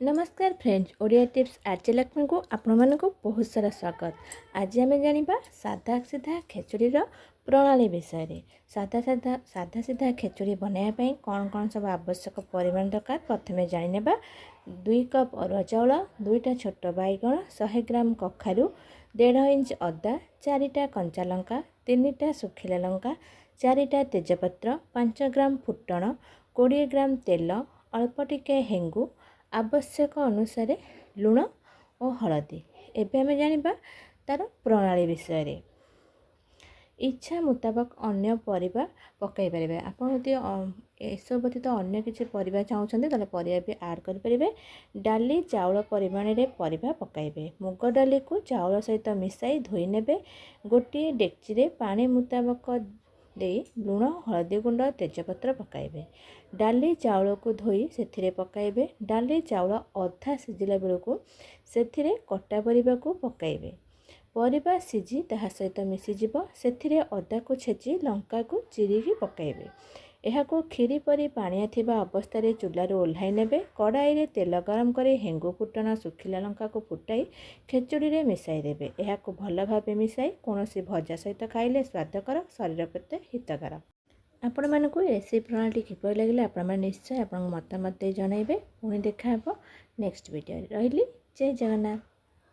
नमस्कार friends, Odia tips RJLAXM को आपण को बहुत सारा स्वागत। आज आम जाना साधा सीधा खेचुड़ी प्रणाली विषय रे। साधा सीधा खेचुड़ी बनायापाई कौन कौन सब आवश्यक परिमाण दरकार प्रथमे जानिनेबा। 2 कप अरुआ चाउल, 2टा छोट बैगण, 100 ग्राम कखारू, 1.5 इंच अदा, 4टा कंचा लंका, 3टा सुखिला लंका, 4टा तेजपत्र, 5 ग्राम फुटण, 20 ग्राम तेल, अल्प टिके हेंगु, आवश्यक अनुसार लुण और हलदी। एबे हमें जानिबा तार प्रणाली विषय रे। इच्छा मुताबक अन्य परिबा पकाई परिबे। आपण जदि एसब व्यतीत अन्य किसी परिबा चाहूछन्ते ताले परिबा भी ऐड करि परिबे। डाली चाउल परिमाण रे परिबा पकाइबे। मुग डाली को चाउल सहित मिसाई धोई नेबे। गोटे डेक्ची रे पानी मुताबक दे लुण हलदी गुंड तेजपत्र पकाइबे। डाली चाउल को धोई से पकाइबे। डाली चाउल अधा सिझिला बेलू से कटा परिबा को पकाइबे। परिबा सिझी ताहा सहित मिसीजिब। से अदा को छेची लंका को चिरिकी पकाइबे। यह को खीरी परी पानिया थिबा अवस्था रे चूल्हा ओह्लाई नेबे। कड़ाई रे तेल गरम करे हेंगु फुटण सुखिला लंका को फुटाई खेचुड़ी रे मिसाई देबे। यह को भल भाबे मिसाई कोनोसी भजा सहित खाइले स्वादकर, शरीर प्रति हितकर। आपण मानकु रेसिपी प्रणाली किपरि लगिला आपण माने निश्चय आपण मतामत दे जणाइबे। पुणी देखा हेबो नेक्स्ट वीडियो रे। रहिली, जय जगन्नाथ।